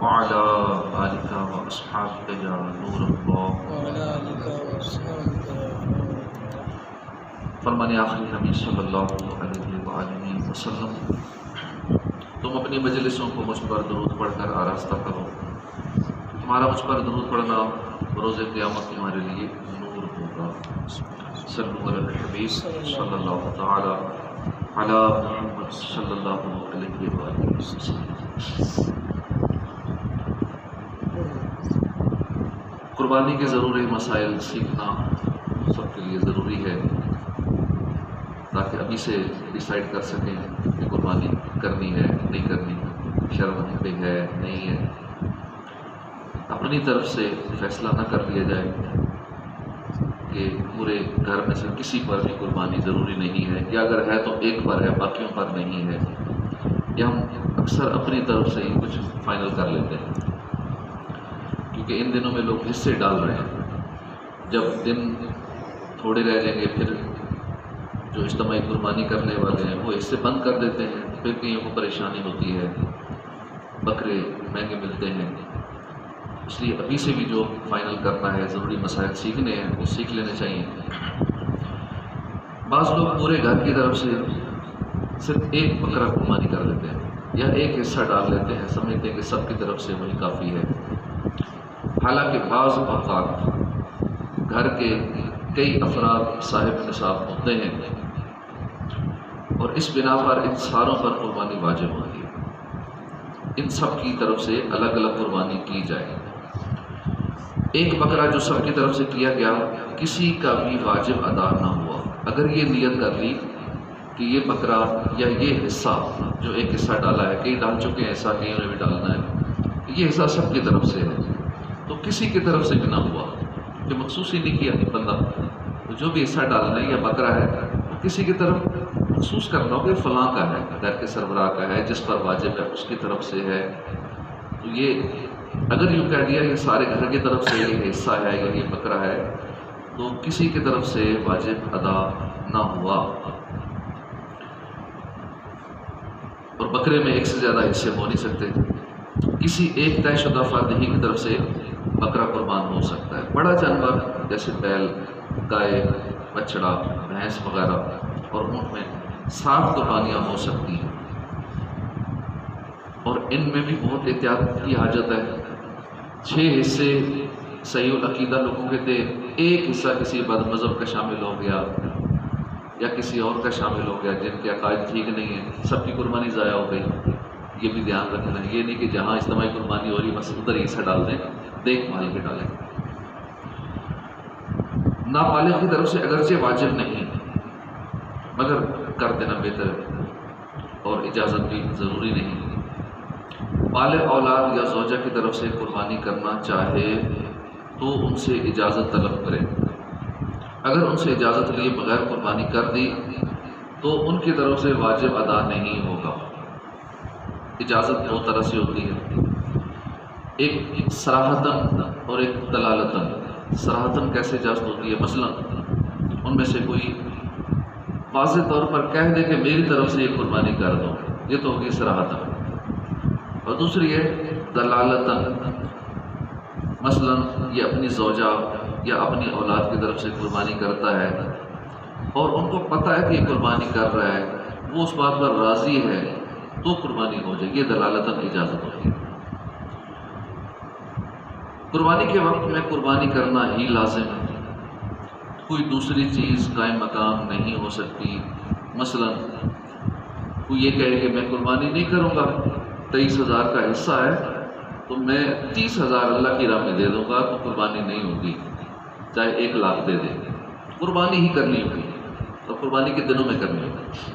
وعلى آلك وأصحابك يا نور الله. فرمان آخری نبی صلی اللہ علیہ وآلہ وسلم، تم اپنی مجلسوں کو مجھ پر درود پڑھ کر آراستہ کرو، تمہارا مجھ پر درود پڑھنا روز قیامت تمہارے لیے نور ہوگا. صلو علی الحبیب صلی اللہ تعالی علی محمد صلی اللہ علیہ وآلہ وسلم. قربانی کے ضروری مسائل سیکھنا سب کے لیے ضروری ہے تاکہ ابھی سے ڈیسائیڈ کر سکیں کہ قربانی کرنی ہے نہیں کرنی، شرم پہ ہے نہیں ہے. اپنی طرف سے فیصلہ نہ کر لیا جائے کہ پورے گھر میں سے کسی پر بھی قربانی ضروری نہیں ہے، یا اگر ہے تو ایک پر ہے باقیوں پر نہیں ہے. یا ہم اکثر اپنی طرف سے ہی کچھ فائنل کر لیتے ہیں، کیونکہ ان دنوں میں لوگ حصے ڈال رہے ہیں. جب دن تھوڑے رہ جائیں گے پھر جو اجتماعی قربانی کرنے والے ہیں وہ حصے بند کر دیتے ہیں، پھر کہیں کو پریشانی ہوتی ہے، بکرے مہنگے ملتے ہیں. اس لیے ابھی سے بھی جو فائنل کرنا ہے، ضروری مسائل سیکھنے ہیں وہ سیکھ لینے چاہیے. بعض لوگ پورے گھر کی طرف سے صرف ایک بکرا قربانی کر لیتے ہیں یا ایک حصہ ڈال لیتے ہیں، سمجھتے ہیں کہ سب کی طرف سے وہی کافی ہے. حالانکہ بعض اوقات گھر کے کئی افراد صاحب نصاب ہوتے ہیں اور اس بنا پر ان ساروں پر قربانی واجب ہوتی ہے. ان سب کی طرف سے الگ الگ قربانی کی جائے. ایک بکرا جو سب کی طرف سے کیا گیا کسی کا بھی واجب ادا نہ ہوا. اگر یہ نیت کر لی کہ یہ بکرا یا یہ حصہ جو ایک حصہ ڈالا ہے، کئی ڈال چکے ہیں حصہ، کئی انہیں بھی ڈالنا ہے، یہ حصہ سب کی طرف سے ہے تو کسی کی طرف سے بھی نہ ہوا، جو مخصوص ہی نہیں کیا بندہ. تو جو بھی حصہ ڈالنا ہے یا بکرا ہے تو کسی کی طرف مخصوص کرنا ہو کہ فلاں کا ہے، گھر کے سربراہ کا ہے، جس پر واجب ہے اس کی طرف سے ہے. تو یہ اگر یوں کہہ دیا یہ سارے گھر کی طرف سے یہ حصہ ہے یا یہ بکرا ہے تو کسی کی طرف سے واجب ادا نہ ہوا. اور بکرے میں ایک سے زیادہ حصے ہو نہیں سکتے. کسی ایک طے شدہ فرد ہی کی طرف سے بکرا قربان ہو سکتا ہے. بڑا جانور جیسے بیل، گائے، بچڑا، بھینس وغیرہ اور اونٹ میں 7 قربانیاں ہو سکتی ہیں، اور ان میں بھی بہت احتیاط کی حاجت ہے. 6 حصے صحیح العقیدہ لوگوں کے تھے، ایک حصہ کسی بد مذہب کا شامل ہو گیا یا کسی اور کا شامل ہو گیا جن کے عقائد ٹھیک نہیں ہیں، سب کی قربانی ضائع ہو گئی. یہ بھی دھیان رکھنا ہے. یہ نہیں کہ جہاں اجتماعی قربانی ہو رہی بس ادھر ہی حصہ ڈال دیں، دیکھ بھال کے ڈالیں. نابالغ کی طرف سے اگرچہ واجب نہیں مگر کر دینا بہتر ہے اور اجازت بھی ضروری نہیں. بالغ اولاد یا زوجہ کی طرف سے قربانی کرنا چاہے تو ان سے اجازت طلب کرے. اگر ان سے اجازت لیے بغیر قربانی کر دی تو ان کی طرف سے واجب ادا نہیں ہوگا. اجازت 2 طرح سے ہوتی ہے، ایک صراحتاً اور ایک دلالتاً. صراحتاً کیسے اجازت ہوتی ہے؟ مثلا ان میں سے کوئی واضح طور پر کہہ دے کہ میری طرف سے یہ قربانی کر دو، یہ تو ہوگی صراحتاً. اور دوسری ہے دلالتاً. مثلا یہ اپنی زوجہ یا اپنی اولاد کی طرف سے قربانی کرتا ہے اور ان کو پتہ ہے کہ یہ قربانی کر رہا ہے، وہ اس بات پر راضی ہے تو قربانی ہو جائے. یہ دلالتاً اجازت ہوتی ہے. قربانی کے وقت میں قربانی کرنا ہی لازم ہے، کوئی دوسری چیز قائم مقام نہیں ہو سکتی. مثلا کوئی یہ کہے کہ میں قربانی نہیں کروں گا، 23,000 کا حصہ ہے تو میں 30,000 اللہ کی راہ میں دے دوں گا تو قربانی نہیں ہوگی، چاہے 1 لاکھ دے دے. قربانی ہی کرنی ہوگی اور قربانی کے دنوں میں کرنی ہوگی.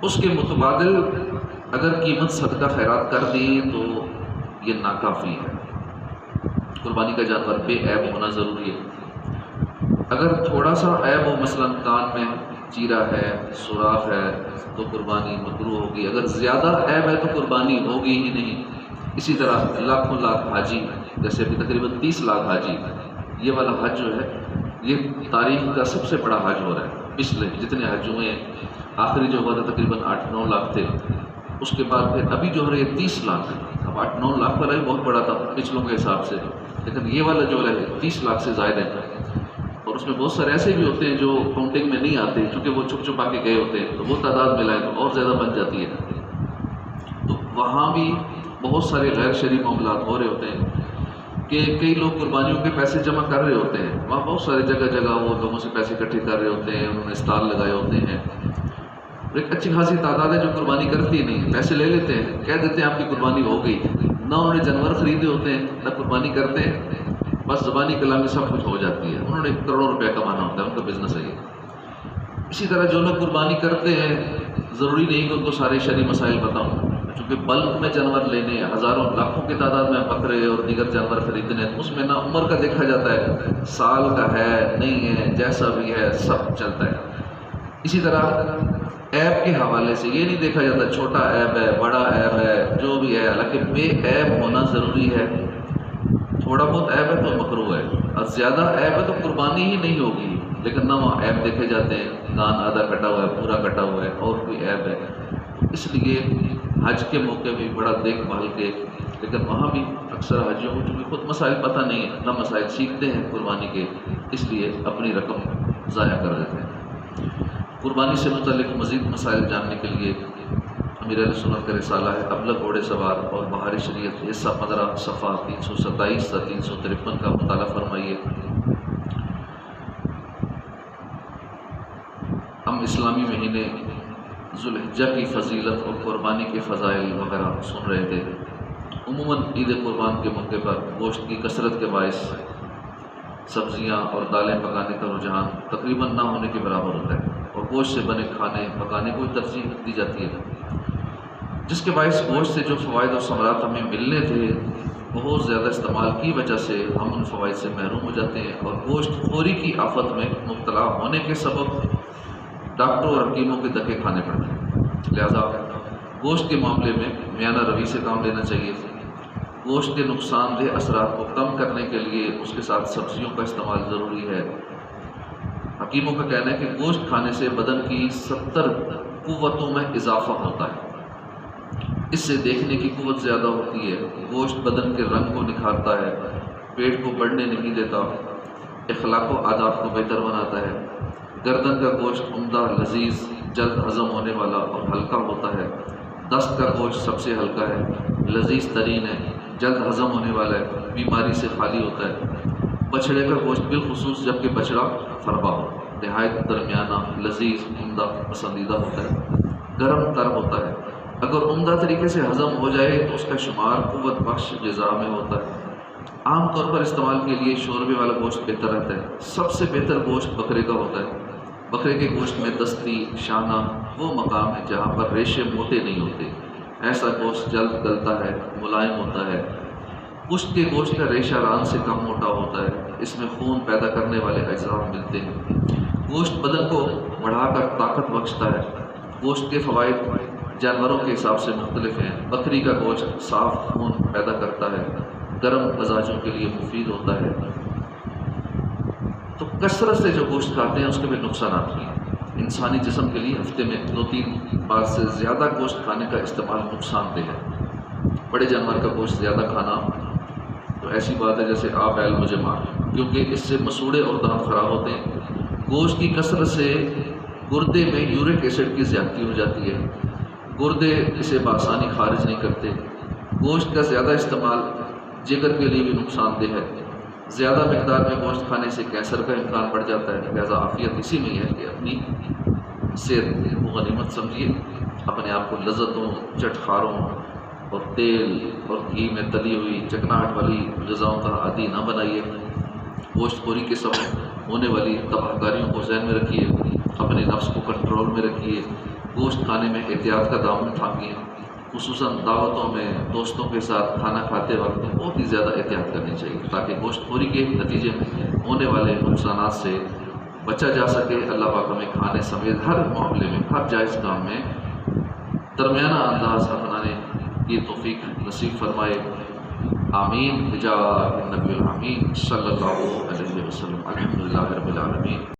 اس کے متبادل اگر قیمت صدقہ خیرات کر دی تو یہ ناکافی ہے. قربانی کا جانور بے عیب ہونا ضروری ہے. اگر تھوڑا سا عیب ہو، مثلا کان میں چیرا ہے، سوراخ ہے تو قربانی مکروہ ہوگی. اگر زیادہ عیب ہے تو قربانی ہوگی ہی نہیں. اسی طرح لاکھوں لاکھ حاجی، جیسے ابھی تقریباً 30 لاکھ حاجی، یہ والا حج جو ہے یہ تاریخ کا سب سے بڑا حج ہو رہا ہے. پچھلے جتنے حج ہوئے ہیں، آخری جو ہوا تھا تقریباً 8-9 لاکھ تھے، اس کے بعد پھر ابھی جو ہو رہے ہیں 30 لاکھ. اب 8-9 لاکھ والا بھی بہت بڑا تھا پچھلوں کے حساب سے، لیکن یہ والا جو ہے 30 لاکھ سے زائد ہے، اور اس میں بہت سارے ایسے بھی ہوتے ہیں جو کاؤنٹنگ میں نہیں آتے کیونکہ وہ چھپ چھپا کے گئے ہوتے ہیں، تو وہ تعداد ملائے تو اور زیادہ بن جاتی ہے۔ تو وہاں بھی بہت سارے غیر شرعی معاملات ہو رہے ہوتے ہیں کہ کئی لوگ قربانیوں کے پیسے جمع کر رہے ہوتے ہیں، وہاں بہت سارے جگہ جگہ وہ لوگوں سے پیسے اکٹھے کر رہے ہوتے ہیں، انہوں نے اسٹال لگائے ہوتے ہیں، ایک اچھی خاصی تعداد ہے جو قربانی کرتی نہیں ہے، پیسے لے لیتے ہیں، کہہ دیتے ہیں آپ کی قربانی ہو گئی، نہ انہوں نے جانور خریدے ہوتے ہیں نہ قربانی کرتے ہیں، بس زبانی کلامی سب کچھ ہو جاتی ہے، انہوں نے کروڑوں روپے کمانا ہوتا ہے، ان کا بزنس ہے یہ۔ اسی طرح جو لوگ قربانی کرتے ہیں ضروری نہیں کہ ان کو سارے شرعی مسائل بتاؤں، چونکہ بلک میں جانور لینے ہزاروں لاکھوں کی تعداد میں بکرے اور دیگر جانور خریدنے ہیں، اس میں نہ عمر کا دیکھا جاتا ہے، سال کا ہے نہیں ہے، جیسا بھی ہے سب چلتا ہے۔ اسی طرح عیب کے حوالے سے یہ نہیں دیکھا جاتا چھوٹا عیب ہے بڑا عیب ہے جو بھی ہے، حالانکہ بے عیب ہونا ضروری ہے، تھوڑا بہت عیب ہے تو مکروہ ہے، اور زیادہ عیب ہے تو قربانی ہی نہیں ہوگی، لیکن نہ وہاں عیب دیکھے جاتے ہیں، کان آدھا کٹا ہوا ہے پورا کٹا ہوا ہے اور کوئی عیب ہے، اس لیے حج کے موقع بھی بڑا دیکھ بھال کے، لیکن وہاں بھی اکثر حاجیوں کو چونکہ خود مسائل پتہ نہیں ہے، نہ مسائل سیکھتے ہیں قربانی کے، اس لیے اپنی رقم ضائع کر دیتے ہیں۔ قربانی سے متعلق مزید مسائل جاننے کے لیے امیر اہل سنت کا رسالہ ہے ابلغ گھوڑے سوار اور بہاری شریعت حصہ 15 صفحہ 327 سے 353 کا مطالعہ فرمائیے۔ ہم اسلامی مہینے ذوالحجہ کی فضیلت اور قربانی کے فضائل وغیرہ سن رہے تھے۔ عموماً عید قربان کے موقع پر گوشت کی کثرت کے باعث سبزیاں اور دالیں پکانے کا رجحان تقریباً نہ ہونے کے برابر ہوتا ہے، اور گوشت سے بنے کھانے پکانے کو ترجیح دی جاتی ہے، جس کے باعث گوشت سے جو فوائد اور ثمرات ہمیں ملنے تھے بہت زیادہ استعمال کی وجہ سے ہم ان فوائد سے محروم ہو جاتے ہیں، اور گوشت خوری کی آفت میں مبتلا ہونے کے سبب ڈاکٹروں اور حکیموں کے دھکے کھانے پڑتے ہیں۔ لہذا گوشت کے معاملے میں میانہ روی سے کام لینا چاہیے۔ گوشت کے نقصان دہ اثرات کو کم کرنے کے لیے اس کے ساتھ سبزیوں کا استعمال ضروری ہے۔ حکیموں کا کہنا ہے کہ گوشت کھانے سے بدن کی 70 قوتوں میں اضافہ ہوتا ہے، اس سے دیکھنے کی قوت زیادہ ہوتی ہے، گوشت بدن کے رنگ کو نکھارتا ہے، پیٹ کو بڑھنے نہیں دیتا، اخلاق و آداب کو بہتر بناتا ہے۔ گردن کا گوشت عمدہ، لذیذ، جلد ہضم ہونے والا اور ہلکا ہوتا ہے۔ دست کا گوشت سب سے ہلکا ہے، لذیذ ترین ہے، جلد ہضم ہونے والا ہے، بیماری سے خالی ہوتا ہے۔ بچھڑے کا گوشت بالخصوص جبکہ بچڑا فربا ہو، نہایت درمیانہ، لذیذ، عمدہ، پسندیدہ ہوتا ہے، گرم تر ہوتا ہے۔ اگر عمدہ طریقے سے ہضم ہو جائے تو اس کا شمار قوت بخش غذا میں ہوتا ہے۔ عام طور پر استعمال کے لیے شوربے والا گوشت بہتر رہتا ہے۔ سب سے بہتر گوشت بکرے کا ہوتا ہے۔ بکرے کے گوشت میں دستی، شانہ وہ مقام ہے جہاں پر ریشے موٹے نہیں ہوتے، ایسا گوشت جلد گلتا ہے، ملائم ہوتا ہے۔ پشت کے گوشت کا ریشہ ران سے کم موٹا ہوتا ہے، اس میں خون پیدا کرنے والے اجزاء ملتے ہیں۔ گوشت بدن کو بڑھا کر طاقت بخشتا ہے۔ گوشت کے فوائد جانوروں کے حساب سے مختلف ہیں۔ بکری کا گوشت صاف خون پیدا کرتا ہے، گرم مزاجوں کے لیے مفید ہوتا ہے۔ تو کثرت سے جو گوشت کھاتے ہیں اس کے بھی نقصانات بھی ہیں۔ انسانی جسم کے لیے ہفتے میں 2-3 بار سے زیادہ گوشت کھانے کا استعمال نقصان دہ ہے۔ بڑے جانور کا گوشت زیادہ کھانا تو ایسی بات ہے جیسے آپ بیل مجھے مار، کیونکہ اس سے مسوڑے اور دانت خراب ہوتے ہیں۔ گوشت کی کثرت سے گردے میں یورک ایسڈ کی زیادتی ہو جاتی ہے، گردے اسے بآسانی خارج نہیں کرتے۔ گوشت کا زیادہ استعمال جگر کے لیے بھی نقصان دہ ہے۔ زیادہ مقدار میں گوشت کھانے سے کینسر کا امکان بڑھ جاتا ہے، لہذا عافیت اسی میں ہے کہ اپنی صحت کو غنیمت سمجھیے، اپنے آپ کو لذتوں، چٹخاروں اور تیل اور گھی میں تلی ہوئی چکناہٹ والی غذاؤں کا عادی نہ بنائیے۔ گوشت خوری کے سبب ہونے والی تباہ کاریوں کو ذہن میں رکھیے، اپنے نفس کو کنٹرول میں رکھیے، گوشت کھانے میں احتیاط کا دامن تھامئے، خصوصاً دعوتوں میں دوستوں کے ساتھ کھانا کھاتے وقت بہت ہی زیادہ احتیاط کرنی چاہیے تاکہ گوشت خوری کے نتیجے میں ہونے والے نقصانات سے بچا جا سکے۔ اللہ پاک ہمیں کھانے سمیت ہر معاملے میں، ہر جائز کام میں درمیانہ انداز اپنانے کی توفیق نصیب فرمائے۔ آمین بجاہ النبی الامین صلی اللہ علیہ وسلم۔ الحمدللہ رب العالمین۔